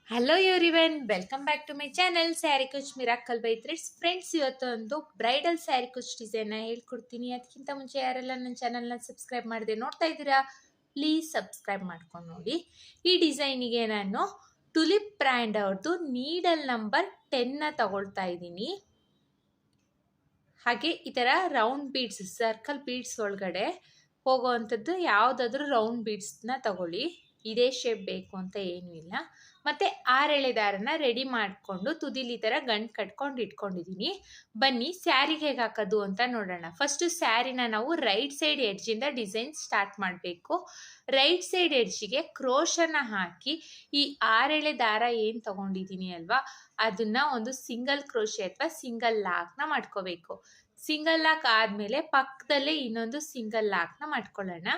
Hello everyone, welcome back to my channel sari kuchu miracle by threads. Friends, ಇವತ್ತೊಂದು bridal sari kuchu ಡಿಸೈನ್ನ ಹೇಳ್ಕೊಡ್ತೀನಿ. ಅದಕ್ಕಿಂತ ಮುಂಚೆ ಯಾರೆಲ್ಲ ನನ್ನ ಚಾನಲ್ನ ಸಬ್ಸ್ಕ್ರೈಬ್ ಮಾಡದೆ ನೋಡ್ತಾ ಇದ್ದೀರಾ, ಪ್ಲೀಸ್ ಸಬ್ಸ್ಕ್ರೈಬ್ ಮಾಡ್ಕೊಂಡು ನೋಡಿ. ಈ ಡಿಸೈನಿಗೆ ನಾನು ಟುಲಿಪ್ ಬ್ರ್ಯಾಂಡ್ ಅವ್ರದ್ದು ನೀಡಲ್ ನಂಬರ್ 10ನ ತಗೊಳ್ತಾ ಇದ್ದೀನಿ. ಹಾಗೆ ಈ ಥರ ರೌಂಡ್ ಬೀಡ್ಸ್, ಸರ್ಕಲ್ ಬೀಡ್ಸ್ ಒಳಗಡೆ ಹೋಗೋವಂಥದ್ದು ಯಾವುದಾದ್ರೂ ರೌಂಡ್ ಬೀಡ್ಸ್ನ ತಗೊಳ್ಳಿ. ಇದೇ ಶೇಪ್ ಬೇಕು ಅಂತ ಏನೂ ಇಲ್ಲ. ಮತ್ತು 6 ಎಳೆ ದಾರನ ರೆಡಿ ಮಾಡಿಕೊಂಡು ತುದಿಲಿ ಈ ಥರ ಗಂಟು ಕಟ್ಕೊಂಡು ಇಟ್ಕೊಂಡಿದ್ದೀನಿ. ಬನ್ನಿ ಸ್ಯಾರಿಗೆ ಹೇಗೆ ಹಾಕೋದು ಅಂತ ನೋಡೋಣ. ಫಸ್ಟು ಸ್ಯಾರಿನ ನಾವು ರೈಟ್ ಸೈಡ್ ಎಡ್ಜಿಂದ ಡಿಸೈನ್ ಸ್ಟಾರ್ಟ್ ಮಾಡಬೇಕು. ರೈಟ್ ಸೈಡ್ ಎಡ್ಜಿಗೆ ಕ್ರೋಶನ ಹಾಕಿ ಈ 6 ಎಳೆ ದಾರ ಏನು ತಗೊಂಡಿದ್ದೀನಿ ಅಲ್ವಾ, ಅದನ್ನು ಒಂದು ಸಿಂಗಲ್ ಕ್ರೋಶೆ ಅಥವಾ ಸಿಂಗಲ್ ಲಾಕ್ನ ಮಾಡ್ಕೋಬೇಕು. ಸಿಂಗಲ್ ಲಾಕ್ ಆದಮೇಲೆ ಪಕ್ಕದಲ್ಲೇ ಇನ್ನೊಂದು ಸಿಂಗಲ್ ಲಾಕ್ನ ಮಾಡ್ಕೊಳ್ಳೋಣ.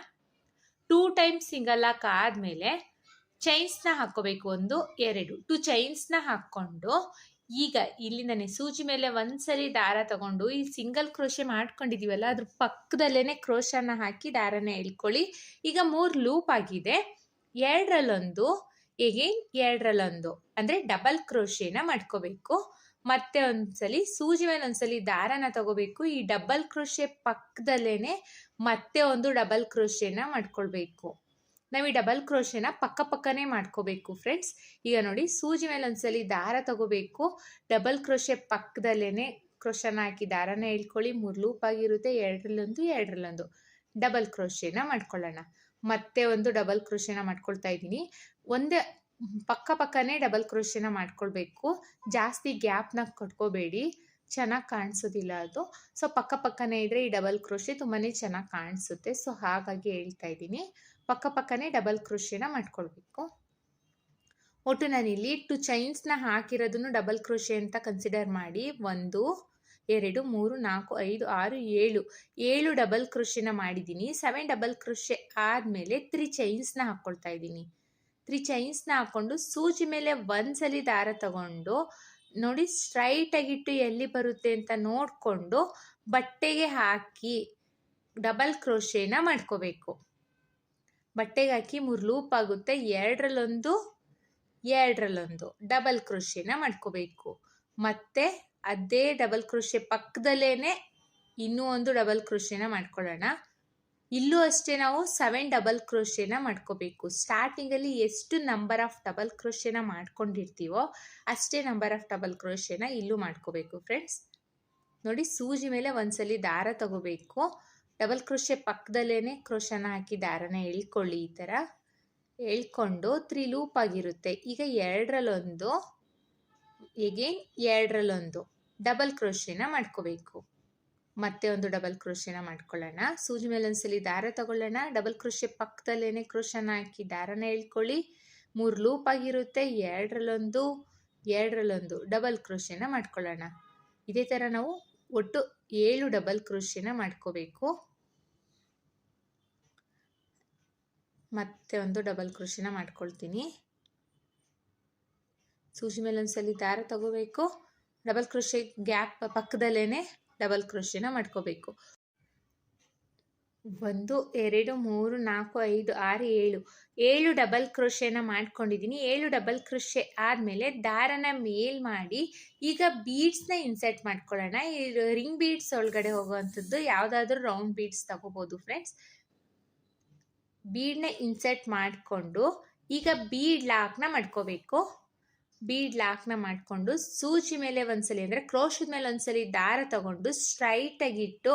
2 ಟೈಮ್ಸ್ ಸಿಂಗಲ್ ಲಾಕ್ ಆದಮೇಲೆ ಚೈನ್ಸ್ನ ಹಾಕ್ಕೋಬೇಕು. 1 2 ಚೈನ್ಸ್ನ ಹಾಕ್ಕೊಂಡು ಈಗ ಇಲ್ಲಿಂದನೇ ಸೂಜಿ ಮೇಲೆ ಒಂದ್ಸರಿ ದಾರ ತಗೊಂಡು ಈ ಸಿಂಗಲ್ ಕ್ರೋಶೆ ಮಾಡ್ಕೊಂಡಿದ್ದೀವಲ್ಲ ಅದ್ರ ಪಕ್ಕದಲ್ಲೇ ಕ್ರೋಶನ ಹಾಕಿ ದಾರನ ಎಳ್ಕೊಳ್ಳಿ. ಈಗ 3 ಲೂಪ್ ಆಗಿದೆ. 2ರಲ್ಲೊಂದು ಎಗೇನ್ 2ರಲ್ಲೊಂದು ಅಂದರೆ ಡಬಲ್ ಕ್ರೋಶೆನ ಮಾಡ್ಕೋಬೇಕು. ಮತ್ತೆ ಒಂದ್ಸಲಿ ಸೂಜಿ ಮೇಲೆ ಒಂದ್ಸಲಿ ದಾರನ ತಗೋಬೇಕು. ಈ ಡಬಲ್ ಕ್ರೋಶೆ ಪಕ್ಕದಲ್ಲೇನೆ ಮತ್ತೆ ಒಂದು ಡಬಲ್ ಕ್ರೋಶೆನ ಮಾಡ್ಕೊಳ್ಬೇಕು. ನಾವು ಈ ಡಬಲ್ ಕ್ರೋಶೆನ ಪಕ್ಕನೇ ಮಾಡ್ಕೋಬೇಕು ಫ್ರೆಂಡ್ಸ್. ಈಗ ನೋಡಿ, ಸೂಜಿ ಮೇಲೆ ಒಂದ್ಸಲಿ ದಾರ ತಗೋಬೇಕು. ಡಬಲ್ ಕ್ರೋಶೆ ಪಕ್ಕದಲ್ಲೇನೆ ಕ್ರೋಶನ ಹಾಕಿ ದಾರನ ಎಳ್ಕೊಳ್ಳಿ. 3 ಲೂಪ್ ಆಗಿರುತ್ತೆ. 2ರಲ್ಲೊಂದು ಡಬಲ್ ಕ್ರೋಶೆನ ಮಾಡ್ಕೊಳ್ಳೋಣ. ಮತ್ತೆ ಒಂದು ಡಬಲ್ ಕ್ರೋಶೆನ ಮಾಡ್ಕೊಳ್ತಾ ಇದ್ದೀನಿ. ಒಂದೇ ಪಕ್ಕನೇ ಡಬಲ್ ಕ್ರೋಶೆನ ಮಾಡ್ಕೊಳ್ಬೇಕು. ಜಾಸ್ತಿ ಗ್ಯಾಪ್ನ ಕಟ್ಕೋಬೇಡಿ, ಚೆನ್ನಾಗಿ ಕಾಣಿಸೋದಿಲ್ಲ ಅದು. ಸೊ ಪಕ್ಕನೇ ಇದ್ರೆ ಈ ಡಬಲ್ ಕ್ರೋಶೆ ತುಂಬಾ ಚೆನ್ನಾಗಿ ಕಾಣಿಸುತ್ತೆ. ಸೊ ಹಾಗಾಗಿ ಹೇಳ್ತಾ ಇದ್ದೀನಿ, ಪಕ್ಕನೇ ಡಬಲ್ ಕ್ರೋಶೆನ ಮಾಡ್ಕೊಳ್ಬೇಕು. ಒಟ್ಟು ನಾನಿಲ್ಲಿ 2 ಚೈನ್ಸ್ನ ಹಾಕಿರೋದನ್ನು ಡಬಲ್ ಕ್ರೋಶೆ ಅಂತ ಕನ್ಸಿಡರ್ ಮಾಡಿ 1 2 3 4 5 6 7 ಡಬಲ್ ಕ್ರೋಶೆನ ಮಾಡಿದ್ದೀನಿ. 7 ಡಬಲ್ ಕ್ರೋಶೆ ಆದಮೇಲೆ 3 ಚೈನ್ಸ್ನ ಹಾಕ್ಕೊಳ್ತಾ ಇದ್ದೀನಿ. 3 ಚೈನ್ಸ್ನ ಹಾಕ್ಕೊಂಡು ಸೂಜಿ ಮೇಲೆ ಒಂದ್ಸಲಿ ದಾರ ತಗೊಂಡು ನೋಡಿ, ಸ್ಟ್ರೈಟಾಗಿಟ್ಟು ಎಲ್ಲಿ ಬರುತ್ತೆ ಅಂತ ನೋಡಿಕೊಂಡು ಬಟ್ಟೆಗೆ ಹಾಕಿ ಡಬಲ್ ಕ್ರೋಶೆನ ಮಾಡ್ಕೋಬೇಕು. ಬಟ್ಟೆಗೆ ಹಾಕಿ 3 ಲೂಪ್ ಆಗುತ್ತೆ. 2ರಲ್ಲೊಂದು ಡಬಲ್ ಕ್ರೋಶೆನ ಮಾಡ್ಕೋಬೇಕು. ಮತ್ತೆ ಅದೇ ಡಬಲ್ ಕ್ರೋಶೆ ಪಕ್ಕದಲ್ಲೇ ಇನ್ನೂ ಒಂದು ಡಬಲ್ ಕ್ರೋಶೆನ ಮಾಡ್ಕೊಳ್ಳೋಣ. ಇಲ್ಲೂ ಅಷ್ಟೇ ನಾವು 7 ಡಬಲ್ ಕ್ರೋಶೆನ ಮಾಡ್ಕೋಬೇಕು. ಸ್ಟಾರ್ಟಿಂಗಲ್ಲಿ ಎಷ್ಟು ನಂಬರ್ ಆಫ್ ಡಬಲ್ ಕ್ರೋಶೆನ ಮಾಡ್ಕೊಂಡಿರ್ತೀವೋ ಅಷ್ಟೇ ನಂಬರ್ ಆಫ್ ಡಬಲ್ ಕ್ರೋಶೆನ ಇಲ್ಲೂ ಮಾಡ್ಕೋಬೇಕು ಫ್ರೆಂಡ್ಸ್. ನೋಡಿ, ಸೂಜಿ ಮೇಲೆ ಒಂದ್ಸಲಿ ದಾರ ತಗೋಬೇಕು. ಡಬಲ್ ಕ್ರೋಶೆ ಪಕ್ಕದಲ್ಲೇ ಕ್ರೋಶನ ಹಾಕಿ ದಾರನ ಎಳ್ಕೊಳ್ಳಿ. ಈ ಥರ ಎಳ್ಕೊಂಡು 3 ಲೂಪ್ ಆಗಿರುತ್ತೆ. ಈಗ 2ರಲ್ಲೊಂದು ಎಗೇನ್ 2ರಲ್ಲೊಂದು ಡಬಲ್ ಕ್ರೋಶೆನ ಮಾಡ್ಕೋಬೇಕು. ಮತ್ತೆ ಒಂದು ಡಬಲ್ ಕ್ರೋಶೆನ ಮಾಡ್ಕೊಳ್ಳೋಣ. ಸೂಜಿ ಮೇಲೆ ಒಂದ್ಸಲಿ ದಾರ ತಗೊಳ್ಳೋಣ. ಡಬಲ್ ಕ್ರೋಶೆ ಪಕ್ಕದಲ್ಲೇ ಕ್ರೋಶನ ಹಾಕಿ ದಾರನ ಎಳ್ಕೊಳ್ಳಿ. 3 ಲೂಪ್ ಆಗಿರುತ್ತೆ. 2ರಲ್ಲೊಂದು ಡಬಲ್ ಕ್ರೋಶೆನ ಮಾಡ್ಕೊಳ್ಳೋಣ. ಇದೇ ಥರ ನಾವು ಒಟ್ಟು 7 ಡಬಲ್ ಕ್ರೋಶೆನ ಮಾಡ್ಕೋಬೇಕು. ಮತ್ತೆ ಒಂದು ಡಬಲ್ ಕ್ರೋಶೆನ ಮಾಡ್ಕೊಳ್ತೀನಿ. ಸೂಜಿ ಮೇಲೆ ಒಂದ್ಸಲಿ ದಾರ ತಗೋಬೇಕು. ಡಬಲ್ ಕ್ರೋಶೆ ಗ್ಯಾಪ್ ಪಕ್ಕದಲ್ಲೇ ಡಬಲ್ ಕ್ರೋಶೆನ ಮಾಡ್ಕೋಬೇಕು. 1 2 3 4 5 6 7 ಡಬಲ್ ಕ್ರೋಶೆನ ಮಾಡ್ಕೊಂಡಿದ್ದೀನಿ. 7 ಡಬಲ್ ಕ್ರೋಶೆ ಆದಮೇಲೆ ದಾರನ ಮೇಲ್ ಮಾಡಿ ಈಗ ಬೀಡ್ಸ್ನ ಇನ್ಸರ್ಟ್ ಮಾಡ್ಕೊಳ್ಳೋಣ. ಈ ರಿಂಗ್ ಬೀಡ್ಸ್ ಒಳಗಡೆ ಹೋಗುವಂಥದ್ದು ಯಾವುದಾದ್ರೂ ರೌಂಡ್ ಬೀಡ್ಸ್ ತಗೋಬೋದು ಫ್ರೆಂಡ್ಸ್. ಬೀಡ್ನ ಇನ್ಸರ್ಟ್ ಮಾಡಿಕೊಂಡು ಈಗ ಬೀಡ್ ಲಾಕ್ನ ಮಾಡ್ಕೋಬೇಕು. ಬೀಡ್ ಲಾಕ್ನ ಮಾಡಿಕೊಂಡು ಸೂಜಿ ಮೇಲೆ ಒಂದ್ಸಲಿ ಅಂದರೆ ಕ್ರೋಶದ ಮೇಲೆ ಒಂದ್ಸಲಿ ದಾರ ತಗೊಂಡು ಸ್ಟ್ರೈಟಾಗಿಟ್ಟು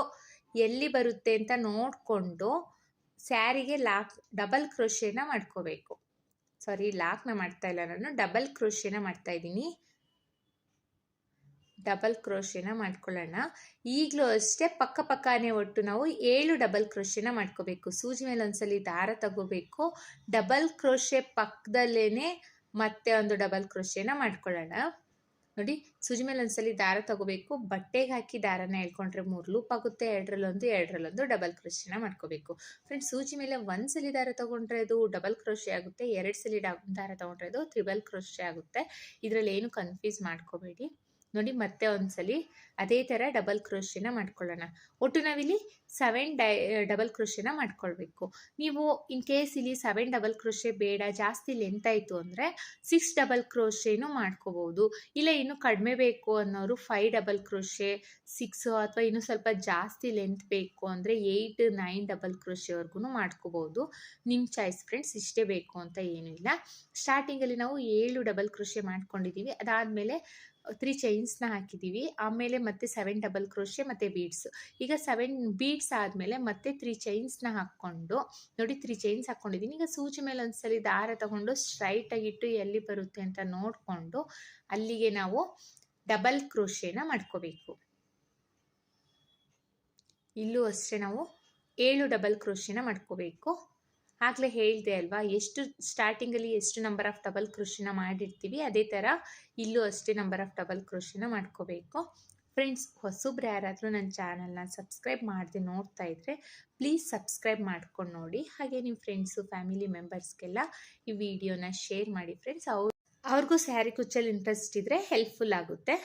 ಎಲ್ಲಿ ಬರುತ್ತೆ ಅಂತ ನೋಡಿಕೊಂಡು ಸ್ಯಾರಿಗೆ ಡಬಲ್ ಕ್ರೋಶೆನ ಮಾಡ್ಕೋಬೇಕು. ಲಾಕ್ನ ಮಾಡ್ತಾ ಇಲ್ಲ, ನಾನು ಡಬಲ್ ಕ್ರೋಶೆನ ಮಾಡ್ತಾ ಇದ್ದೀನಿ. ಡಬಲ್ ಕ್ರೋಶೆನ ಮಾಡ್ಕೊಳ್ಳೋಣ. ಈಗಲೂ ಅಷ್ಟೇ ಪಕ್ಕನೇ ಒಟ್ಟು ನಾವು 7 ಡಬಲ್ ಕ್ರೋಶೆನ ಮಾಡ್ಕೋಬೇಕು. ಸೂಜಿ ಮೇಲೆ ಒಂದ್ಸಲಿ ದಾರ ತಗೋಬೇಕು. ಡಬಲ್ ಕ್ರೋಶೆ ಪಕ್ಕದಲ್ಲೇ ಮತ್ತೆ ಒಂದು ಡಬಲ್ ಕ್ರೋಶೆನ ಮಾಡ್ಕೊಳ್ಳೋಣ. ನೋಡಿ, ಸೂಜಿ ಮೇಲೆ ಒಂದ್ಸಲಿ ದಾರ ತಗೋಬೇಕು. ಬಟ್ಟೆಗೆ ಹಾಕಿ ದಾರನ ಎಳ್ಕೊಂಡ್ರೆ 3 ಲೂಪ್ ಆಗುತ್ತೆ. 2ರಲ್ಲೊಂದು ಡಬಲ್ ಕ್ರೋಶೆನ ಮಾಡ್ಕೋಬೇಕು ಫ್ರೆಂಡ್ಸ್. ಸೂಜಿ ಮೇಲೆ ಒಂದ್ಸಲಿ ದಾರ ತಗೊಂಡ್ರೆ ಅದು ಡಬಲ್ ಕ್ರೋಶೆ ಆಗುತ್ತೆ. 2 ಸಲಿ ದಾರ ತಗೊಂಡ್ರೆ ಅದು ತ್ರಿಬಲ್ ಕ್ರೋಶೆ ಆಗುತ್ತೆ. ಇದರಲ್ಲಿ ಏನು ಕನ್ಫ್ಯೂಸ್ ಮಾಡ್ಕೋಬೇಡಿ. ನೋಡಿ ಮತ್ತೆ ಒಂದ್ಸಲಿ ಅದೇ ಥರ ಡಬಲ್ ಕ್ರೋಶೆನ ಮಾಡ್ಕೊಳ್ಳೋಣ. ಒಟ್ಟು ನಾವಿಲ್ಲಿ 7 ಡಬಲ್ ಕ್ರೋಶೆನ ಮಾಡ್ಕೊಳ್ಬೇಕು. ನೀವು ಇನ್ ಕೇಸ್ ಇಲ್ಲಿ 7 ಡಬಲ್ ಕ್ರೋಶೆ ಬೇಡ, ಜಾಸ್ತಿ ಲೆಂತ್ ಆಯಿತು ಅಂದರೆ 6 ಡಬಲ್ ಕ್ರೋಶೆನೂ ಮಾಡ್ಕೋಬೋದು. ಇಲ್ಲ ಇನ್ನು ಕಡಿಮೆ ಬೇಕು ಅನ್ನೋರು 5 ಡಬಲ್ ಕ್ರೋಶೆ, 6 ಅಥವಾ ಇನ್ನೂ ಸ್ವಲ್ಪ ಜಾಸ್ತಿ ಲೆಂತ್ ಬೇಕು ಅಂದರೆ 8, 9 ಡಬಲ್ ಕ್ರೋಶೆವರೆಗೂ ಮಾಡ್ಕೋಬೋದು. ನಿಮ್ಮ ಚಾಯ್ಸ್ ಫ್ರೆಂಡ್ಸ್, ಇಷ್ಟೇ ಬೇಕು ಅಂತ ಏನೂ ಇಲ್ಲ. ಸ್ಟಾರ್ಟಿಂಗಲ್ಲಿ ನಾವು 7 ಡಬಲ್ ಕ್ರೋಶೆ ಮಾಡ್ಕೊಂಡಿದ್ದೀವಿ. ಅದಾದಮೇಲೆ 3 ಚೈನ್ಸ್ನ ಹಾಕಿದ್ದೀವಿ. ಆಮೇಲೆ ಮತ್ತೆ 7 ಡಬಲ್ ಕ್ರೋಶೆ ಮತ್ತು ಬೀಡ್ಸ್. ಈಗ 7 ಬೀಡ್ಸ್ ಆದಮೇಲೆ ಮತ್ತೆ 3 ಚೈನ್ಸ್ನ ಹಾಕ್ಕೊಂಡು ನೋಡಿ 3 ಚೈನ್ಸ್ ಹಾಕ್ಕೊಂಡಿದ್ದೀನಿ. ಈಗ ಸೂಜಿ ಮೇಲೆ ಒಂದ್ಸಲಿ ದಾರ ತಗೊಂಡು ಸ್ಟ್ರೈಟಾಗಿಟ್ಟು ಎಲ್ಲಿ ಬರುತ್ತೆ ಅಂತ ನೋಡಿಕೊಂಡು ಅಲ್ಲಿಗೆ ನಾವು ಡಬಲ್ ಕ್ರೋಶೆನ ಮಾಡ್ಕೋಬೇಕು. ಇಲ್ಲೂ ಅಷ್ಟೇ ನಾವು 7 ಡಬಲ್ ಕ್ರೋಶೆನ ಮಾಡ್ಕೋಬೇಕು. ಆಗಲೇ ಹೇಳಿದೆ ಅಲ್ವಾ, ಎಷ್ಟು ಸ್ಟಾರ್ಟಿಂಗಲ್ಲಿ ಎಷ್ಟು ನಂಬರ್ ಆಫ್ ಡಬಲ್ ಕ್ರೋಶೆನ ಮಾಡಿರ್ತೀವಿ ಅದೇ ಥರ ಇಲ್ಲೂ ಅಷ್ಟೇ ನಂಬರ್ ಆಫ್ ಡಬಲ್ ಕ್ರೋಶೆನ ಮಾಡ್ಕೋಬೇಕು. ಫ್ರೆಂಡ್ಸ್, ಹೊಸಬ್ರು ಯಾರಾದರೂ ನನ್ನ ಚಾನಲ್ನ ಸಬ್ಸ್ಕ್ರೈಬ್ ಮಾಡದೆ ನೋಡ್ತಾ ಇದ್ದರೆ ಪ್ಲೀಸ್ ಸಬ್ಸ್ಕ್ರೈಬ್ ಮಾಡ್ಕೊಂಡು ನೋಡಿ. ಹಾಗೆ ನಿಮ್ಮ ಫ್ರೆಂಡ್ಸು ಫ್ಯಾಮಿಲಿ ಮೆಂಬರ್ಸ್ಗೆಲ್ಲ ಈ ವಿಡಿಯೋನ ಶೇರ್ ಮಾಡಿ ಫ್ರೆಂಡ್ಸ್. ಅವ್ರಿಗೂ ಸ್ಯಾರಿ ಕುಚ್ಚಲ್ಲಿ ಇಂಟ್ರೆಸ್ಟ್ ಇದ್ದರೆ ಹೆಲ್ಪ್ಫುಲ್ ಆಗುತ್ತೆ.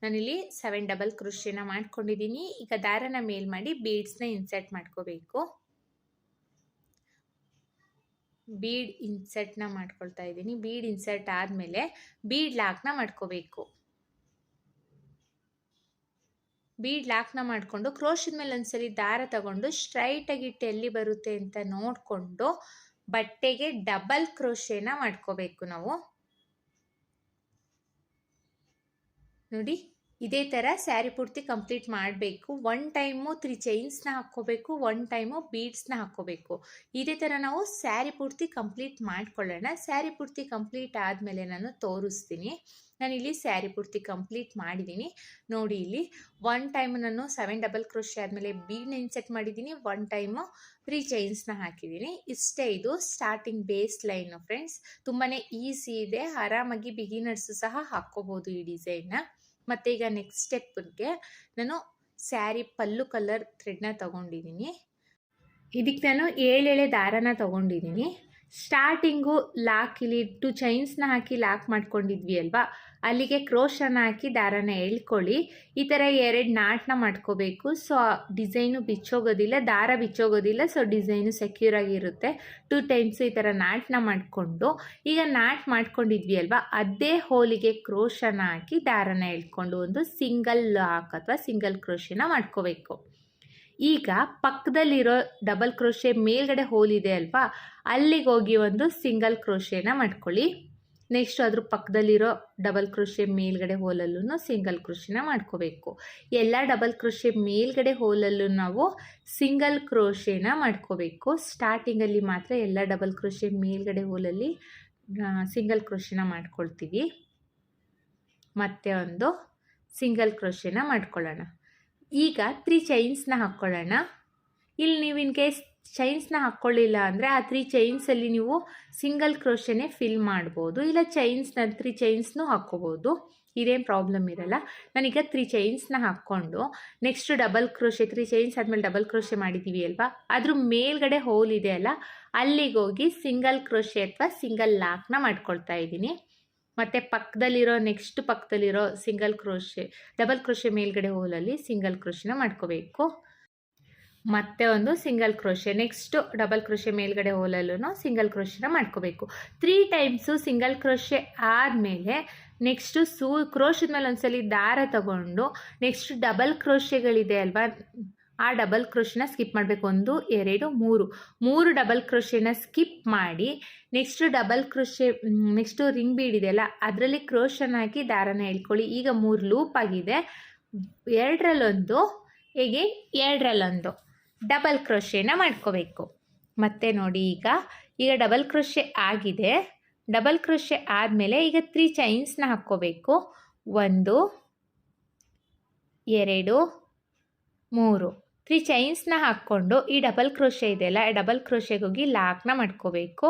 ನಾನಿಲ್ಲಿ 7 ಡಬಲ್ ಕ್ರೋಶೆನ ಮಾಡ್ಕೊಂಡಿದ್ದೀನಿ. ಈಗ ದಾರನ ಮೇಲ್ ಮಾಡಿ ಬೀಡ್ಸ್ನ ಇನ್ಸರ್ಟ್ ಮಾಡ್ಕೋಬೇಕು. ಬೀಡ್ ಇನ್ಸರ್ಟ್ನ ಮಾಡ್ಕೊಳ್ತಾ ಇದ್ದೀನಿ. ಬೀಡ್ ಇನ್ಸರ್ಟ್ ಆದಮೇಲೆ ಬೀಡ್ ಲಾಕ್ನ ಮಾಡ್ಕೋಬೇಕು. ಬೀಡ್ ಲಾಕ್ನ ಮಾಡಿಕೊಂಡು ಕ್ರೋಶದ ಮೇಲೆ ಒಂದ್ಸಲಿ ದಾರ ತಗೊಂಡು ಸ್ಟ್ರೈಟಾಗಿಟ್ಟು ಎಲ್ಲಿ ಬರುತ್ತೆ ಅಂತ ನೋಡಿಕೊಂಡು ಬಟ್ಟೆಗೆ ಡಬಲ್ ಕ್ರೋಶೆನ ಮಾಡ್ಕೋಬೇಕು ನಾವು. ನೋಡಿ ಇದೇ ಥರ ಸ್ಯಾರಿ ಪೂರ್ತಿ ಕಂಪ್ಲೀಟ್ ಮಾಡಬೇಕು. 1 ಟೈಮು 3 ಚೈನ್ಸ್ನ ಹಾಕ್ಕೋಬೇಕು, 1 ಟೈಮು ಬೀಡ್ಸ್ನ ಹಾಕ್ಕೋಬೇಕು. ಇದೇ ಥರ ನಾವು ಸ್ಯಾರಿ ಪೂರ್ತಿ ಕಂಪ್ಲೀಟ್ ಮಾಡ್ಕೊಳ್ಳೋಣ. ಸ್ಯಾರಿ ಪೂರ್ತಿ ಕಂಪ್ಲೀಟ್ ಆದಮೇಲೆ ನಾನು ತೋರಿಸ್ತೀನಿ. ನಾನಿಲ್ಲಿ ಸ್ಯಾರಿ ಪೂರ್ತಿ ಕಂಪ್ಲೀಟ್ ಮಾಡಿದ್ದೀನಿ. ನೋಡಿ ಇಲ್ಲಿ 1 ಟೈಮು ನಾನು 7 ಡಬಲ್ ಕ್ರೋಶೆ ಆದಮೇಲೆ ಬೀಡ್ನ ಇನ್ಸೆಟ್ ಮಾಡಿದ್ದೀನಿ, 1 ಟೈಮು 3 ಚೈನ್ಸ್ನ ಹಾಕಿದ್ದೀನಿ. ಇಷ್ಟೇ ಇದು ಸ್ಟಾರ್ಟಿಂಗ್ ಬೇಸ್ ಲೈನು ಫ್ರೆಂಡ್ಸ್. ತುಂಬಾ ಈಸಿ ಇದೆ, ಆರಾಮಾಗಿ ಬಿಗಿನರ್ಸು ಸಹ ಹಾಕ್ಕೋಬೋದು ಈ ಡಿಸೈನ್ನ. ಮತ್ತು ಈಗ ನೆಕ್ಸ್ಟ್ ಸ್ಟೆಪ್ಗೆ ನಾನು ಸ್ಯಾರಿ ಪಲ್ಲು ಕಲರ್ ಥ್ರೆಡ್ನ ತೊಗೊಂಡಿದ್ದೀನಿ. ಇದಕ್ಕೆ ನಾನು 7 ದಾರನ ತೊಗೊಂಡಿದ್ದೀನಿ. ಸ್ಟಾರ್ಟಿಂಗು ಲಾಕ್ ಇಲ್ಲಿ 2 ಚೈನ್ಸ್ನ ಹಾಕಿ ಲಾಕ್ ಮಾಡ್ಕೊಂಡಿದ್ವಿ ಅಲ್ವಾ, ಅಲ್ಲಿಗೆ ಕ್ರೋಶನ ಹಾಕಿ ದಾರನ ಎಳ್ಕೊಳ್ಳಿ. ಈ ಥರ 2 ನಾಟ್ನ ಮಾಡ್ಕೋಬೇಕು. ಸೊ ಡಿಸೈನು ಬಿಚ್ಚೋಗೋದಿಲ್ಲ, ದಾರ ಬಿಚ್ಚೋಗೋದಿಲ್ಲ. ಸೊ ಡಿಸೈನು ಸೆಕ್ಯೂರ್ ಆಗಿರುತ್ತೆ. 2 ಟೈಮ್ಸು ಈ ಥರ ನಾಟ್ನ ಮಾಡಿಕೊಂಡು ಈಗ ನಾಟ್ ಮಾಡ್ಕೊಂಡಿದ್ವಿ ಅಲ್ವಾ, ಅದೇ ಹೋಲಿಗೆ ಕ್ರೋಶನ ಹಾಕಿ ದಾರನ ಎಳ್ಕೊಂಡು ಒಂದು ಸಿಂಗಲ್ ಲಾಕ್ ಅಥವಾ ಸಿಂಗಲ್ ಕ್ರೋಶನ ಮಾಡ್ಕೋಬೇಕು. ಈಗ ಪಕ್ಕದಲ್ಲಿರೋ ಡಬಲ್ ಕ್ರೋಶೆ ಮೇಲ್ಗಡೆ ಹೋಲ್ ಇದೆ ಅಲ್ವಾ, ಅಲ್ಲಿಗೆ ಹೋಗಿ ಒಂದು ಸಿಂಗಲ್ ಕ್ರೋಶೆನ ಮಾಡ್ಕೊಳ್ಳಿ. ನೆಕ್ಸ್ಟ್ ಅದ್ರ ಪಕ್ಕದಲ್ಲಿರೋ ಡಬಲ್ ಕ್ರೋಶೆ ಮೇಲ್ಗಡೆ ಹೋಲಲ್ಲೂ ಸಿಂಗಲ್ ಕ್ರೋಶೆನ ಮಾಡ್ಕೋಬೇಕು. ಎಲ್ಲ ಡಬಲ್ ಕ್ರೋಶೆ ಮೇಲ್ಗಡೆ ಹೋಲಲ್ಲೂ ನಾವು ಸಿಂಗಲ್ ಕ್ರೋಶೆನ ಮಾಡ್ಕೋಬೇಕು. ಸ್ಟಾರ್ಟಿಂಗಲ್ಲಿ ಮಾತ್ರ ಎಲ್ಲ ಡಬಲ್ ಕ್ರೋಶೆ ಮೇಲ್ಗಡೆ ಹೋಲಲ್ಲಿ ಸಿಂಗಲ್ ಕ್ರೋಶೆನ ಮಾಡ್ಕೊಳ್ತೀವಿ. ಮತ್ತೆ ಒಂದು ಸಿಂಗಲ್ ಕ್ರೋಶೆನ ಮಾಡ್ಕೊಳ್ಳೋಣ. ಈಗ 3 ಚೈನ್ಸ್ನ ಹಾಕ್ಕೊಳ್ಳೋಣ. ಇಲ್ಲಿ ನೀವು ಇನ್ ಕೇಸ್ ಚೈನ್ಸ್ನ ಹಾಕ್ಕೊಳ್ಳಿಲ್ಲ ಅಂದರೆ ಆ 3 ಚೈನ್ಸಲ್ಲಿ ನೀವು ಸಿಂಗಲ್ ಕ್ರೋಶೆನೇ ಫಿಲ್ ಮಾಡ್ಬೋದು, ಇಲ್ಲ 3 ಚೈನ್ಸ್ನೂ ಹಾಕ್ಕೋಬೋದು, ಇದೇನು ಪ್ರಾಬ್ಲಮ್ ಇರಲ್ಲ. ನಾನೀಗ 3 ಚೈನ್ಸ್ನ ಹಾಕ್ಕೊಂಡು ನೆಕ್ಸ್ಟ್ ಡಬಲ್ ಕ್ರೋಶೆ 3 ಚೈನ್ಸ್ ಆದಮೇಲೆ ಡಬಲ್ ಕ್ರೋಶೆ ಮಾಡಿದ್ದೀವಿ ಅಲ್ವಾ, ಅದ್ರ ಮೇಲ್ಗಡೆ ಹೋಲ್ ಇದೆ ಅಲ್ಲ, ಅಲ್ಲಿಗೋಗಿ ಸಿಂಗಲ್ ಕ್ರೋಶೆ ಅಥವಾ ಸಿಂಗಲ್ ಲಾಕ್ನ ಮಾಡ್ಕೊಳ್ತಾ ಇದ್ದೀನಿ. ಮತ್ತು ಪಕ್ಕದಲ್ಲಿರೋ ಸಿಂಗಲ್ ಕ್ರೋಶೆ ಡಬಲ್ ಕ್ರೋಶೆ ಮೇಲ್ಗಡೆ ಹೋಲಲ್ಲಿ ಸಿಂಗಲ್ ಕ್ರೋಶೆನ ಮಾಡ್ಕೋಬೇಕು. ಮತ್ತೆ ಒಂದು single crochet, next double crochet ಮೇಲ್ಗಡೆ ಹೋಲಲ್ಲೂ ಸಿಂಗಲ್ ಕ್ರೋಶೆನ ಮಾಡ್ಕೋಬೇಕು. 3 ಟೈಮ್ಸು ಸಿಂಗಲ್ ಕ್ರೋಶೆ ಆದಮೇಲೆ ನೆಕ್ಸ್ಟು ಕ್ರೋಶದ ಮೇಲೆ ಒಂದ್ಸಲಿ ದಾರ ತಗೊಂಡು ನೆಕ್ಸ್ಟ್ ಡಬಲ್ ಕ್ರೋಶೆಗಳಿದೆ ಅಲ್ವಾ, ಆ ಡಬಲ್ ಕ್ರೋಶೆನ ಸ್ಕಿಪ್ ಮಾಡಬೇಕು. 1, 2, 3 ಡಬಲ್ ಕ್ರೋಶೆನ ಸ್ಕಿಪ್ ಮಾಡಿ next double crochet next ring bead ಇದೆಯಲ್ಲ ಅದರಲ್ಲಿ ಕ್ರೋಶನ ಹಾಕಿ ದಾರನ ಎಳ್ಕೊಳ್ಳಿ. ಈಗ 3 ಲೂಪ್ ಆಗಿದೆ. 2ರಲ್ಲೊಂದು ಹೇಗೆ 2ರಲ್ಲೊಂದು ಡಬಲ್ ಕ್ರೋಶೆನ ಮಾಡ್ಕೋಬೇಕು. ಮತ್ತು ನೋಡಿ ಈಗ ಡಬಲ್ ಕ್ರೋಶೆ ಆಗಿದೆ. ಡಬಲ್ ಕ್ರೋಶೆ ಆದಮೇಲೆ ಈಗ 3 ಚೈನ್ಸ್ನ ಹಾಕ್ಕೋಬೇಕು. 1, 2, 3 3 ಚೈನ್ಸ್ನ ಹಾಕ್ಕೊಂಡು ಈ ಡಬಲ್ ಕ್ರೋಶೆ ಇದೆಯಲ್ಲ, ಡಬಲ್ ಕ್ರೋಶೆಗೆ ಹೋಗಿ ಲಾಕ್ನ ಮಾಡ್ಕೋಬೇಕು.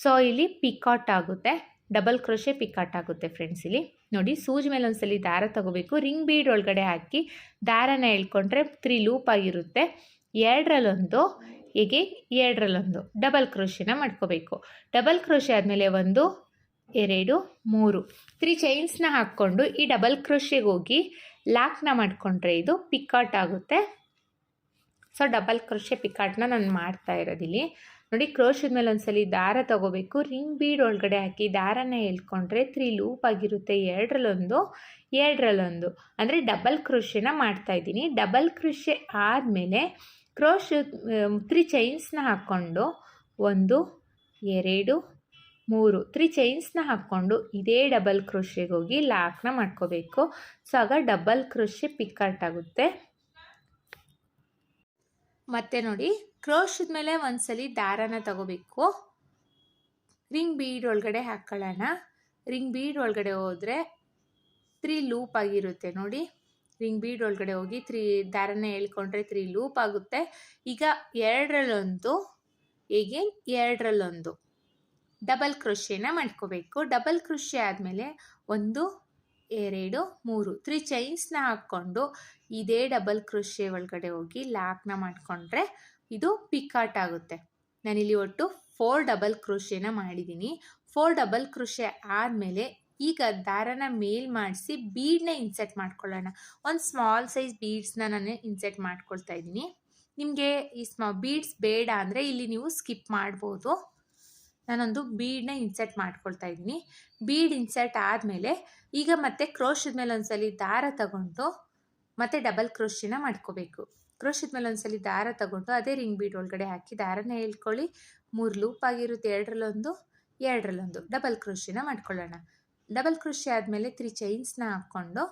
ಸೊ ಇಲ್ಲಿ ಪಿಕಾಟ್ ಆಗುತ್ತೆ, ಡಬಲ್ ಕ್ರೋಶೆ ಪಿಕಾಟ್ ಆಗುತ್ತೆ ಫ್ರೆಂಡ್ಸ್. ಇಲ್ಲಿ ನೋಡಿ ಸೂಜಿ ಮೇಲೆ ಒಂದ್ಸಲಿ ದಾರ ತಗೋಬೇಕು, ರಿಂಗ್ ಬೀಡ್ ಒಳಗಡೆ ಹಾಕಿ ದಾರನ ಎಳ್ಕೊಂಡ್ರೆ 3 ಲೂಪ್ ಆಗಿರುತ್ತೆ. 2ರಲ್ಲೊಂದು ಹೀಗೆ 2ರಲ್ಲೊಂದು ಡಬಲ್ ಕ್ರೋಶೆನ ಮಾಡ್ಕೋಬೇಕು. ಡಬಲ್ ಕ್ರೋಶೆ ಆದಮೇಲೆ 1, 2 3 3 ಚೈನ್ಸ್ನ ಹಾಕ್ಕೊಂಡು ಈ ಡಬಲ್ ಕ್ರೋಶೆಗೆ ಹೋಗಿ ಲಾಕ್ನ ಮಾಡಿಕೊಂಡ್ರೆ ಇದು ಪಿಕಾಟ್ ಆಗುತ್ತೆ. ಸೊ ಡಬಲ್ ಕ್ರೋಶೆ ಪಿಕಾಟ್ನ ನಾನು ಮಾಡ್ತಾ ಇರೋದಿಲ್ಲಿ ನೋಡಿ. ಕ್ರೋಶದ ಮೇಲೆ ಒಂದ್ಸಲಿ ದಾರ ತಗೋಬೇಕು, ರಿಂಗ್ ಬೀಡ್ ಒಳಗಡೆ ಹಾಕಿ ದಾರನ ಎಳ್ಕೊಂಡ್ರೆ 3 ಲೂಪ್ ಆಗಿರುತ್ತೆ. ಎರಡರಲ್ಲೊಂದು ಅಂದರೆ ಡಬಲ್ ಕ್ರೋಶೆನ ಮಾಡ್ತಾ ಇದ್ದೀನಿ. ಡಬಲ್ ಕ್ರೋಶೆ ಆದಮೇಲೆ ಕ್ರೋಶ್ 3 ಚೈನ್ಸ್ನ ಹಾಕ್ಕೊಂಡು 1 2 3 3 ಚೈನ್ಸ್ನ ಹಾಕ್ಕೊಂಡು ಇದೇ ಡಬಲ್ ಕ್ರೋಶೆಗೆ ಹೋಗಿ ಲಾಕ್ನ ಮಾಡ್ಕೋಬೇಕು. ಸೊ ಆಗ ಡಬಲ್ ಕ್ರೋಶೆ ಪಿಕಾಟ್ ಆಗುತ್ತೆ. ಮತ್ತೆ ನೋಡಿ, ಕ್ರೋಶದ ಮೇಲೆ ಒಂದ್ಸಲಿ ದಾರನ ತಗೋಬೇಕು, ರಿಂಗ್ ಬೀಡ್ ಒಳಗಡೆ ಹಾಕೊಳ್ಳೋಣ. ರಿಂಗ್ ಬೀಡ್ ಒಳಗಡೆ ಹೋದರೆ 3 ಲೂಪ್ ಆಗಿರುತ್ತೆ ನೋಡಿ. ರಿಂಗ್ ಬೀಡ್ ಒಳಗಡೆ ಹೋಗಿ 3 ದಾರನ ಎಳ್ಕೊಂಡ್ರೆ 3 ಲೂಪ್ ಆಗುತ್ತೆ. ಈಗ ಎರಡರಲ್ಲೊಂದು ಡಬಲ್ ಕ್ರೋಶೆನ ಮಾಡ್ಕೋಬೇಕು. ಡಬಲ್ ಕ್ರೋಶೆ ಆದಮೇಲೆ 1 2 3 3 ಚೈನ್ಸ್ನ ಹಾಕ್ಕೊಂಡು ಇದೇ ಡಬಲ್ ಕ್ರೋಶೆ ಒಳಗಡೆ ಹೋಗಿ ಲಾಕ್ನ ಮಾಡಿಕೊಂಡ್ರೆ ಇದು ಪಿಕಾಟ್ ಆಗುತ್ತೆ. ನಾನಿಲ್ಲಿ ಒಟ್ಟು 4 ಡಬಲ್ ಕ್ರೋಶೆನ ಮಾಡಿದ್ದೀನಿ. 4 ಡಬಲ್ ಕ್ರೋಶೆ ಆದಮೇಲೆ ಈಗ ದಾರನ ಮೇಲ್ ಮಾಡಿಸಿ ಬೀಡ್ನ ಇನ್ಸೆಟ್ ಮಾಡ್ಕೊಳ್ಳೋಣ. ಒಂದು ಸ್ಮಾಲ್ ಸೈಜ್ ಬೀಡ್ಸ್ನ ನಾನು ಇನ್ಸೆಟ್ ಮಾಡ್ಕೊಳ್ತಾ ಇದ್ದೀನಿ. ನಿಮಗೆ ಈ ಬೀಡ್ಸ್ ಬೇಡ ಅಂದರೆ ಇಲ್ಲಿ ನೀವು ಸ್ಕಿಪ್ ಮಾಡ್ಬೋದು. ನಾನೊಂದು ಬೀಡನ್ನ ಇನ್ಸೆಟ್ ಮಾಡ್ಕೊಳ್ತಾ ಇದ್ದೀನಿ. ಬೀಡ್ ಇನ್ಸೆಟ್ ಆದಮೇಲೆ ಈಗ ಮತ್ತೆ ಕ್ರೋಶದ ಮೇಲೆ ಒಂದ್ಸಲಿ ದಾರ ತಗೊಂಡು ಮತ್ತೆ ಡಬಲ್ ಕ್ರೋಶೆನ ಮಾಡ್ಕೋಬೇಕು. ಕ್ರೋಶದ ಮೇಲೆ ಒಂದ್ಸಲಿ ದಾರ ತಗೊಂಡು ಅದೇ ರಿಂಗ್ ಬೀಡ್ ಒಳಗಡೆ ಹಾಕಿ ದಾರನ ಹೇಳ್ಕೊಳ್ಳಿ. 3 ಲೂಪ್ ಆಗಿರುತ್ತೆ. ಎರಡರಲ್ಲೊಂದು ಡಬಲ್ ಕ್ರೋಶೆನ ಮಾಡ್ಕೊಳ್ಳೋಣ. ಡಬಲ್ ಕ್ರೋಶೆ ಆದಮೇಲೆ 3 ಚೈನ್ಸ್ನ ಹಾಕ್ಕೊಂಡು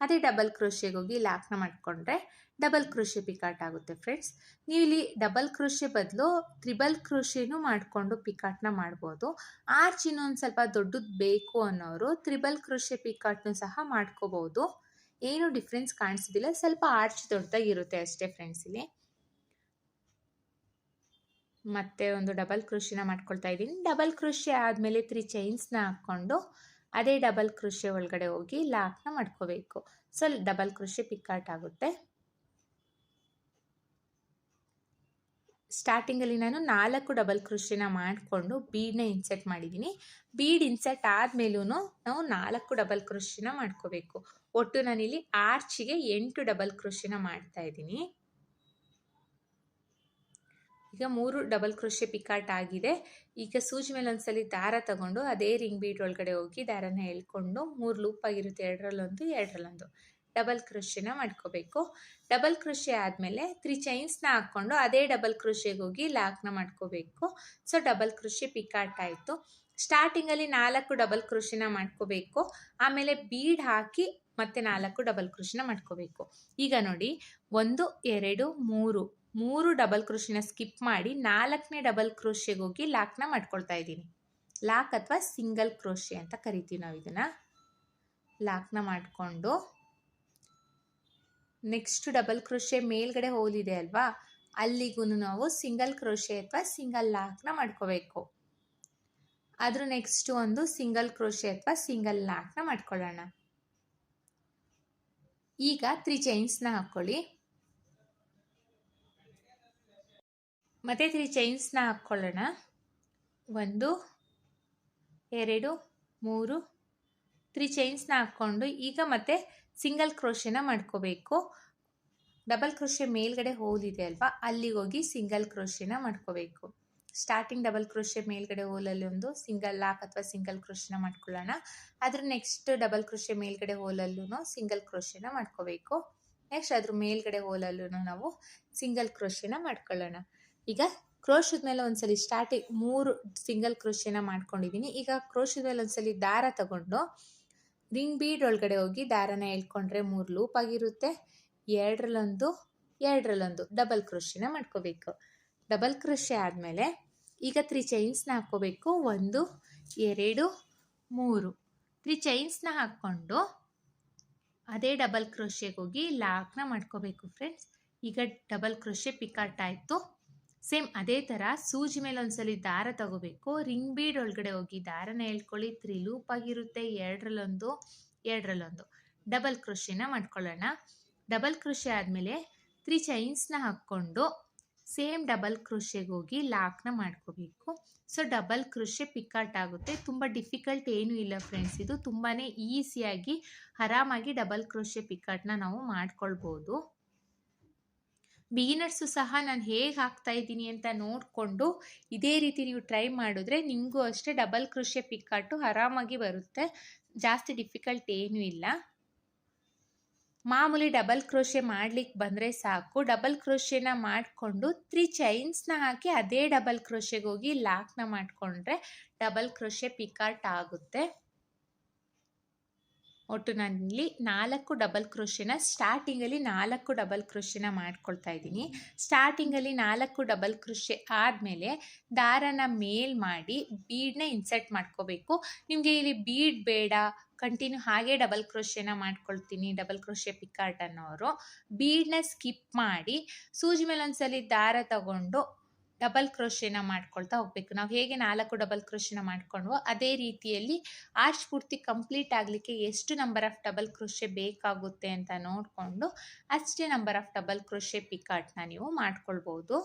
ಅದೇ ಡಬಲ್ ಕ್ರೋಶೆಗೆ ಹೋಗಿ ಲಾಕ್ನ ಮಾಡಿಕೊಂಡ್ರೆ ಡಬಲ್ ಕ್ರೋಶೆ ಪಿಕಾಟ್ ಆಗುತ್ತೆ ಫ್ರೆಂಡ್ಸ್. ನೀವು ಇಲ್ಲಿ ಡಬಲ್ ಕ್ರೋಶೆ ಬದಲು ತ್ರಿಬಲ್ ಕ್ರೋಶೆನೂ ಮಾಡಿಕೊಂಡು ಪಿಕಾಟ್ನ ಮಾಡ್ಬೋದು. ಆರ್ಚ್ ಇನ್ನೊಂದು ಸ್ವಲ್ಪ ದೊಡ್ಡದು ಬೇಕು ಅನ್ನೋರು ತ್ರಿಬಲ್ ಕ್ರೋಶೆ ಪಿಕಾಟ್ನು ಸಹ ಮಾಡ್ಕೋಬೋದು. ಏನು ಡಿಫ್ರೆನ್ಸ್ ಕಾಣಿಸೋದಿಲ್ಲ, ಸ್ವಲ್ಪ ಆರ್ಚ್ ದೊಡ್ಡದಾಗಿರುತ್ತೆ ಅಷ್ಟೇ ಫ್ರೆಂಡ್ಸ್. ಇಲ್ಲಿ ಮತ್ತೆ ಒಂದು ಡಬಲ್ ಕ್ರೋಶೆನ ಮಾಡ್ಕೊಳ್ತಾ ಇದ್ದೀನಿ. ಡಬಲ್ ಕ್ರೋಶೆ ಆದಮೇಲೆ 3 ಚೈನ್ಸ್ನ ಹಾಕ್ಕೊಂಡು ಅದೇ ಡಬಲ್ ಕ್ರೋಶೆ ಒಳಗಡೆ ಹೋಗಿ ಲಾಕ್ನ ಮಾಡ್ಕೋಬೇಕು. ಸೊ ಡಬಲ್ ಕ್ರೋಶೆ ಪಿಕಾಟ್ ಆಗುತ್ತೆ. ಸ್ಟಾರ್ಟಿಂಗಲ್ಲಿ ನಾನು 4 ಡಬಲ್ ಕ್ರೋಶೆನ ಮಾಡಿಕೊಂಡು ಬೀಡನ್ನ ಇನ್ಸೆಟ್ ಮಾಡಿದ್ದೀನಿ. ಬೀಡ್ ಇನ್ಸೆಟ್ ಆದಮೇಲೂ ನಾವು 4 ಡಬಲ್ ಕ್ರೋಶೆನ ಮಾಡ್ಕೋಬೇಕು. ಒಟ್ಟು ನಾನಿಲ್ಲಿ ಆರ್ಚಿಗೆ 8 ಡಬಲ್ ಕ್ರೋಶೆನ ಮಾಡ್ತಾ ಇದ್ದೀನಿ. ಈಗ 3 ಡಬಲ್ ಕ್ರೋಶೆ ಪಿಕಾಟ್ ಆಗಿದೆ. ಈಗ ಸೂಜಿ ಮೇಲೆ ಒಂದ್ಸಲಿ ದಾರ ತಗೊಂಡು ಅದೇ ರಿಂಗ್ ಬೀಡ್ ಒಳಗಡೆ ಹೋಗಿ ದಾರನ ಎಳ್ಕೊಂಡು 3 ಲೂಪ್ ಆಗಿರುತ್ತೆ. ಎರಡರಲ್ಲೊಂದು ಡಬಲ್ ಕ್ರೋಶೆನ ಮಾಡ್ಕೋಬೇಕು. ಡಬಲ್ ಕ್ರೋಶೆ ಆದಮೇಲೆ 3 ಚೈನ್ಸ್ನ ಹಾಕ್ಕೊಂಡು ಅದೇ ಡಬಲ್ ಕ್ರೋಶೆಗೆ ಹೋಗಿ ಲಾಕ್ನ ಮಾಡ್ಕೋಬೇಕು. ಸೊ ಡಬಲ್ ಕ್ರೋಶೆ ಪಿಕಾಟ್ ಆಯಿತು. ಸ್ಟಾರ್ಟಿಂಗಲ್ಲಿ 4 ಡಬಲ್ ಕ್ರೋಶೆನ ಮಾಡ್ಕೋಬೇಕು. ಆಮೇಲೆ ಬೀಡ್ ಹಾಕಿ ಮತ್ತೆ 4 ಡಬಲ್ ಕ್ರೋಶೆನ ಮಾಡ್ಕೋಬೇಕು. ಈಗ ನೋಡಿ 1 2 3 ಡಬಲ್ ಕ್ರೋಶೆನ ಸ್ಕಿಪ್ ಮಾಡಿ 4ನೇ ಡಬಲ್ ಕ್ರೋಶೆಗೆ ಹೋಗಿ ಲಾಕ್ನ ಮಾಡ್ಕೊಳ್ತಾ ಇದ್ದೀನಿ. ಲಾಕ್ ಅಥವಾ ಸಿಂಗಲ್ ಕ್ರೋಶೆ ಅಂತ ಕರಿತೀವಿ ನಾವು ಇದನ್ನು. ಲಾಕ್ನ ಮಾಡಿಕೊಂಡು ನೆಕ್ಸ್ಟ್ ಡಬಲ್ ಕ್ರೋಶೆ ಮೇಲ್ಗಡೆ ಹೋಲಿದೆ ಅಲ್ವಾ, ಅಲ್ಲಿಗೂ ನಾವು ಸಿಂಗಲ್ ಕ್ರೋಶೆ ಅಥವಾ ಸಿಂಗಲ್ ಲಾಕ್ನ ಮಾಡ್ಕೋಬೇಕು. ಅದ್ರ ನೆಕ್ಸ್ಟ್ ಒಂದು ಸಿಂಗಲ್ ಕ್ರೋಶೆ ಅಥವಾ ಸಿಂಗಲ್ ಲಾಕ್ನ ಮಾಡ್ಕೊಳ್ಳೋಣ. ಈಗ 3 ಚೈನ್ಸ್ನ ಹಾಕ್ಕೊಳ್ಳಿ. ಮತ್ತೆ 3 ಚೈನ್ಸ್ನ ಹಾಕ್ಕೊಳ್ಳೋಣ. 1 2 3 3 ಚೈನ್ಸ್ನ ಹಾಕ್ಕೊಂಡು ಈಗ ಮತ್ತೆ ಸಿಂಗಲ್ ಕ್ರೋಶೆನ ಮಾಡ್ಕೋಬೇಕು. ಡಬಲ್ ಕ್ರೋಶೆ ಮೇಲ್ಗಡೆ ಹೋಲಿದೆ ಅಲ್ವಾ, ಅಲ್ಲಿಗೆ ಹೋಗಿ ಸಿಂಗಲ್ ಕ್ರೋಶೆನ ಮಾಡ್ಕೋಬೇಕು. ಸ್ಟಾರ್ಟಿಂಗ್ ಡಬಲ್ ಕ್ರೋಶೆ ಮೇಲ್ಗಡೆ ಹೋಲಲ್ಲಿ ಒಂದು ಸಿಂಗಲ್ ಲಾಕ್ ಅಥವಾ ಸಿಂಗಲ್ ಕ್ರೋಶೆನ ಮಾಡ್ಕೊಳ್ಳೋಣ. ಅದ್ರ ನೆಕ್ಸ್ಟ್ ಡಬಲ್ ಕ್ರೋಶೆ ಮೇಲ್ಗಡೆ ಹೋಲಲ್ಲೂ ಸಿಂಗಲ್ ಕ್ರೋಶೆನ ಮಾಡ್ಕೋಬೇಕು. ನೆಕ್ಸ್ಟ್ ಅದ್ರ ಮೇಲ್ಗಡೆ ಹೋಲಲ್ಲೂ ನಾವು ಸಿಂಗಲ್ ಕ್ರೋಶೆನ ಮಾಡ್ಕೊಳ್ಳೋಣ. ಈಗ ಕ್ರೋಶದ ಮೇಲೆ ಒಂದ್ಸಲಿ ಸ್ಟಾರ್ಟಿಂಗ್ 3 ಸಿಂಗಲ್ ಕ್ರೋಶೆನ ಮಾಡ್ಕೊಂಡಿದ್ದೀನಿ. ಈಗ ಕ್ರೋಶದ ಮೇಲೆ ಒಂದ್ಸಲಿ ದಾರ ತಗೊಂಡು ರಿಂಗ್ ಬೀಡ್ ಒಳಗಡೆ ಹೋಗಿ ದಾರನ ಎಳ್ಕೊಂಡ್ರೆ 3 ಲೂಪ್ ಆಗಿರುತ್ತೆ. ಎರಡರಲ್ಲೊಂದು ಡಬಲ್ ಕ್ರೋಶೆನ ಮಾಡ್ಕೋಬೇಕು. ಡಬಲ್ ಕ್ರೋಶೆ ಆದಮೇಲೆ ಈಗ 3 ಚೈನ್ಸ್ನ ಹಾಕ್ಕೋಬೇಕು. 1 2 3 3 ಚೈನ್ಸ್ನ ಹಾಕ್ಕೊಂಡು ಅದೇ ಡಬಲ್ ಕ್ರೋಶೆಗೆ ಹೋಗಿ ಲಾಕ್ನ ಮಾಡ್ಕೋಬೇಕು ಫ್ರೆಂಡ್ಸ್. ಈಗ ಡಬಲ್ ಕ್ರೋಶೆ ಪಿಕಾಟ್ ಆಯಿತು. ಸೇಮ್ ಅದೇ ಥರ ಸೂಜಿ ಮೇಲೆ ಒಂದ್ಸಲಿ ದಾರ ತಗೋಬೇಕು. ರಿಂಗ್ ಬೀಡ್ ಒಳಗಡೆ ಹೋಗಿ ದಾರನ ಹೇಳ್ಕೊಳ್ಳಿ. 3 ಲೂಪ್ ಆಗಿರುತ್ತೆ. ಎರಡರಲ್ಲೊಂದು ಡಬಲ್ ಕ್ರೋಶೆನ ಮಾಡ್ಕೊಳ್ಳೋಣ. ಡಬಲ್ ಕ್ರೋಶೆ ಆದಮೇಲೆ 3 ಚೈನ್ಸ್ನ ಹಾಕ್ಕೊಂಡು ಸೇಮ್ ಡಬಲ್ ಕ್ರೋಶೆಗೆ ಹೋಗಿ ಲಾಕ್ನ ಮಾಡ್ಕೋಬೇಕು. ಸೊ ಡಬಲ್ ಕ್ರೋಶೆ ಪಿಕಾಟ್ ಆಗುತ್ತೆ. ತುಂಬ ಡಿಫಿಕಲ್ಟ್ ಏನೂ ಇಲ್ಲ ಫ್ರೆಂಡ್ಸ್, ಇದು ತುಂಬಾ ಈಸಿಯಾಗಿ ಆರಾಮಾಗಿ ಡಬಲ್ ಕ್ರೋಶೆ ಪಿಕಾಟ್ನ ನಾವು ಮಾಡ್ಕೊಳ್ಬೋದು. ಬಿಗಿನರ್ಸು ಸಹ ನಾನು ಹೇಗೆ ಹಾಕ್ತಾ ಇದ್ದೀನಿ ಅಂತ ನೋಡಿಕೊಂಡು ಇದೇ ರೀತಿ ನೀವು ಟ್ರೈ ಮಾಡಿದ್ರೆ ನಿಮಗೂ ಅಷ್ಟೇ ಡಬಲ್ ಕ್ರೋಶೆ ಪಿಕಾಟು ಆರಾಮಾಗಿ ಬರುತ್ತೆ. ಜಾಸ್ತಿ ಡಿಫಿಕಲ್ಟ್ ಏನೂ ಇಲ್ಲ. ಮಾಮೂಲಿ ಡಬಲ್ ಕ್ರೋಶೆ ಮಾಡ್ಲಿಕ್ಕೆ ಬಂದರೆ ಸಾಕು. ಡಬಲ್ ಕ್ರೋಶೆನ ಮಾಡಿಕೊಂಡು 3 ಚೈನ್ಸ್ನ ಹಾಕಿ ಅದೇ ಡಬಲ್ ಕ್ರೋಶೆಗೆ ಹೋಗಿ ಲಾಕ್ನ ಮಾಡಿಕೊಂಡ್ರೆ ಡಬಲ್ ಕ್ರೋಶೆ ಪಿಕಾಟ್ ಆಗುತ್ತೆ. ಒಟ್ಟು ನಾನಿಲ್ಲಿ 4 ಡಬಲ್ ಕ್ರೋಶೆನ ಸ್ಟಾರ್ಟಿಂಗಲ್ಲಿ 4 ಡಬಲ್ ಕ್ರೋಶೆನ ಮಾಡ್ಕೊಳ್ತಾ ಇದ್ದೀನಿ. ಸ್ಟಾರ್ಟಿಂಗಲ್ಲಿ 4 ಡಬಲ್ ಕ್ರೋಶೆ ಆದಮೇಲೆ ದಾರನ ಮೇಲ್ ಮಾಡಿ ಬೀಡನ್ನ ಇನ್ಸರ್ಟ್ ಮಾಡ್ಕೋಬೇಕು. ನಿಮಗೆ ಇಲ್ಲಿ ಬೀಡ್ ಬೇಡ, ಕಂಟಿನ್ಯೂ ಹಾಗೆ ಡಬಲ್ ಕ್ರೋಶೆನ ಮಾಡ್ಕೊಳ್ತೀನಿ ಡಬಲ್ ಕ್ರೋಶೆ ಪಿಕಾಟ್ ಅನ್ನೋರು ಬೀಡನ್ನ ಸ್ಕಿಪ್ ಮಾಡಿ ಸೂಜಿ ಮೇಲೆ ಒಂದ್ಸಲಿ ದಾರ ತಗೊಂಡು ಡಬಲ್ ಕ್ರೋಶೆನ ಮಾಡ್ಕೊಳ್ತಾ ಹೋಗ್ಬೇಕು. ನಾವು ಹೇಗೆ 4 ಡಬಲ್ ಕ್ರೋಶೆನ ಮಾಡ್ಕೊಂಡ್ವೋ ಅದೇ ರೀತಿಯಲ್ಲಿ ಆರ್ಚ್ ಪೂರ್ತಿ ಕಂಪ್ಲೀಟ್ ಆಗಲಿಕ್ಕೆ ಎಷ್ಟು ನಂಬರ್ ಆಫ್ ಡಬಲ್ ಕ್ರೋಶೆ ಬೇಕಾಗುತ್ತೆ ಅಂತ ನೋಡಿಕೊಂಡು ಅಷ್ಟೇ ನಂಬರ್ ಆಫ್ ಡಬಲ್ ಕ್ರೋಶೆ ಪಿಕಾಟ್ನ ನೀವು ಮಾಡ್ಕೊಳ್ಬೋದು.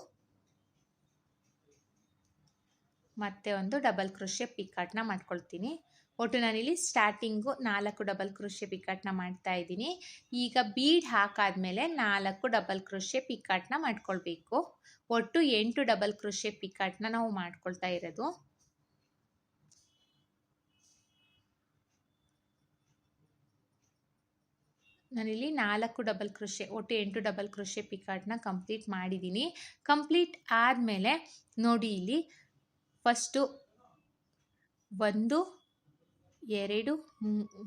ಮತ್ತೆ ಒಂದು ಡಬಲ್ ಕ್ರೋಶೆ ಪಿಕಾಟ್ನ ಮಾಡ್ಕೊಳ್ತೀನಿ. ಒಟ್ಟು ನಾನಿಲ್ಲಿ ಸ್ಟಾರ್ಟಿಂಗು 4 ಡಬಲ್ ಕ್ರೋಶೆ ಪಿಕಾಟ್ನ ಮಾಡ್ತಾ ಇದ್ದೀನಿ. ಈಗ ಬೀಡ್ ಹಾಕಾದ್ಮೇಲೆ 4 ಡಬಲ್ ಕ್ರೋಶೆ ಪಿಕಾಟ್ನ ಮಾಡ್ಕೊಳ್ಬೇಕು. ಒಟ್ಟು 8 ಡಬಲ್ ಕ್ರೋಶೆ ಪಿಕಾಟ್ನ ನಾವು ಮಾಡ್ಕೊಳ್ತಾ ಇರೋದು. ನಾನಿಲ್ಲಿ 4 ಡಬಲ್ ಕ್ರೋಶೆ ಒಟ್ಟು 8 ಡಬಲ್ ಕ್ರೋಶೆ ಪಿಕಾಟ್ನ ಕಂಪ್ಲೀಟ್ ಮಾಡಿದ್ದೀನಿ. ಕಂಪ್ಲೀಟ್ ಆದಮೇಲೆ ನೋಡಿ ಇಲ್ಲಿ ಫಸ್ಟು 1 2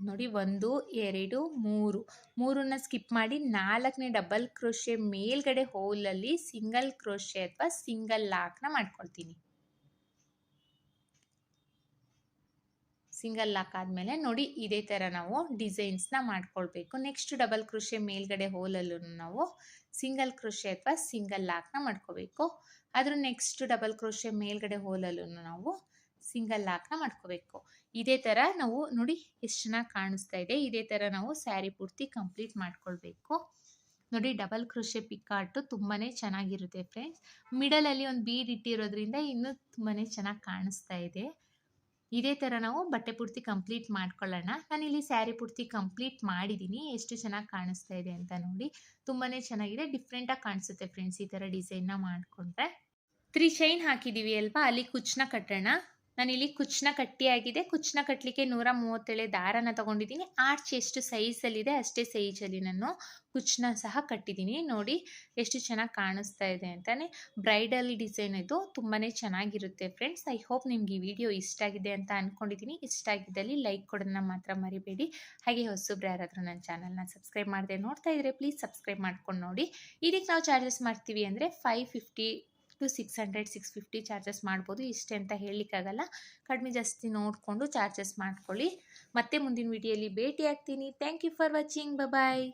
ನೋಡಿ 1 2 3 3ನ್ನ ಸ್ಕಿಪ್ ಮಾಡಿ 4ನೇ ಡಬಲ್ ಕ್ರೋಶೆ ಮೇಲ್ಗಡೆ ಹೋಲಲ್ಲಿ ಸಿಂಗಲ್ ಕ್ರೋಶೆ ಅಥವಾ ಸಿಂಗಲ್ ಲಾಕ್ನ ಮಾಡ್ಕೊಳ್ತೀನಿ. ಸಿಂಗಲ್ ಲಾಕ್ ಆದಮೇಲೆ ನೋಡಿ ಇದೇ ಥರ ನಾವು ಡಿಸೈನ್ಸ್ನ ಮಾಡ್ಕೊಳ್ಬೇಕು. ನೆಕ್ಸ್ಟ್ ಡಬಲ್ ಕ್ರೋಶೆ ಮೇಲ್ಗಡೆ ಹೋಲಲ್ಲೂ ನಾವು ಸಿಂಗಲ್ ಕ್ರೋಶೆ ಅಥವಾ ಸಿಂಗಲ್ ಲಾಕ್ನ ಮಾಡ್ಕೋಬೇಕು. ಅದ್ರ ನೆಕ್ಸ್ಟ್ ಡಬಲ್ ಕ್ರೋಶೆ ಮೇಲ್ಗಡೆ ಹೋಲಲ್ಲೂ ನಾವು ಸಿಂಗಲ್ ಲಾಕ್ನ ಮಾಡ್ಕೋಬೇಕು. ಇದೇ ಥರ ನಾವು ನೋಡಿ ಎಷ್ಟು ಚೆನ್ನಾಗಿ ಕಾಣಿಸ್ತಾ ಇದೆ. ಇದೇ ಥರ ನಾವು ಸ್ಯಾರಿ ಪೂರ್ತಿ ಕಂಪ್ಲೀಟ್ ಮಾಡ್ಕೊಳ್ಬೇಕು. ನೋಡಿ ಡಬಲ್ ಕ್ರೋಶೆ ಪಿಕಾಟು ತುಂಬಾ ಚೆನ್ನಾಗಿರುತ್ತೆ ಫ್ರೆಂಡ್ಸ್. ಮಿಡಲಲ್ಲಿ ಒಂದು ಬೀಡ್ ಇಟ್ಟಿರೋದ್ರಿಂದ ಇನ್ನೂ ತುಂಬಾ ಚೆನ್ನಾಗಿ ಕಾಣಿಸ್ತಾ ಇದೆ. ಇದೇ ಥರ ನಾವು ಬಟ್ಟೆ ಪೂರ್ತಿ ಕಂಪ್ಲೀಟ್ ಮಾಡ್ಕೊಳ್ಳೋಣ. ನಾನಿಲ್ಲಿ ಸ್ಯಾರಿ ಪೂರ್ತಿ ಕಂಪ್ಲೀಟ್ ಮಾಡಿದ್ದೀನಿ. ಎಷ್ಟು ಚೆನ್ನಾಗಿ ಕಾಣಿಸ್ತಾ ಇದೆ ಅಂತ ನೋಡಿ. ತುಂಬಾ ಚೆನ್ನಾಗಿದೆ, ಡಿಫ್ರೆಂಟಾಗಿ ಕಾಣಿಸುತ್ತೆ ಫ್ರೆಂಡ್ಸ್ ಈ ಥರ ಡಿಸೈನ್ನ ಮಾಡಿಕೊಂಡ್ರೆ. 3 ಚೈನ್ ಹಾಕಿದ್ದೀವಿ ಅಲ್ವಾ, ಅಲ್ಲಿ ಕುಚ್ಚನ್ನ ಕಟ್ಟೋಣ. ನಾನಿಲ್ಲಿ ಕುಚ್ಚನ್ನ ಕಟ್ಟಿಯಾಗಿದೆ. ಕುಚ್ಚನ್ನ ಕಟ್ಟಲಿಕ್ಕೆ 137 ದಾರನ ತೊಗೊಂಡಿದ್ದೀನಿ. ಆರ್ಚ್ ಎಷ್ಟು ಸೈಜಲ್ಲಿದೆ ಅಷ್ಟೇ ಸೈಜಲ್ಲಿ ನಾನು ಕುಚ್ಚನ್ನ ಸಹ ಕಟ್ಟಿದ್ದೀನಿ. ನೋಡಿ ಎಷ್ಟು ಚೆನ್ನಾಗಿ ಕಾಣಿಸ್ತಾ ಇದೆ ಅಂತಾನೆ. ಬ್ರೈಡಲ್ ಡಿಸೈನ್ ಇದು ತುಂಬಾ ಚೆನ್ನಾಗಿರುತ್ತೆ ಫ್ರೆಂಡ್ಸ್. ಐ ಹೋಪ್ ನಿಮ್ಗೆ ಈ ವಿಡಿಯೋ ಇಷ್ಟ ಆಗಿದೆ ಅಂತ ಅಂದ್ಕೊಂಡಿದ್ದೀನಿ. ಇಷ್ಟ ಆಗಿದ್ದಲ್ಲಿ ಲೈಕ್ ಕೊಡೋದನ್ನ ಮಾತ್ರ ಮರಿಬೇಡಿ. ಹಾಗೆ ಹೊಸಬ್ರು ಯಾರಾದರೂ ನನ್ನ ಚಾನಲ್ನ ಸಬ್ಸ್ಕ್ರೈಬ್ ಮಾಡದೆ ನೋಡ್ತಾ ಇದ್ರೆ ಪ್ಲೀಸ್ ಸಬ್ಸ್ಕ್ರೈಬ್ ಮಾಡ್ಕೊಂಡು ನೋಡಿ. ಇದಕ್ಕೆ ನಾವು ಚಾರ್ಜಸ್ ಮಾಡ್ತೀವಿ ಅಂದರೆ 550 to 600 650 ಚಾರ್ಜಸ್ ಮಾಡ್ಬೋದು. ಇಷ್ಟೇ ಅಂತ ಹೇಳಲಿಕ್ಕಾಗಲ್ಲ, ಕಡಿಮೆ ಜಾಸ್ತಿ ನೋಡಿಕೊಂಡು ಚಾರ್ಜಸ್ ಮಾಡ್ಕೊಳ್ಳಿ. ಮತ್ತೆ ಮುಂದಿನ ವಿಡಿಯೋಲಿ ಭೇಟಿ ಆಗ್ತೀನಿ. Thank you for watching. Bye.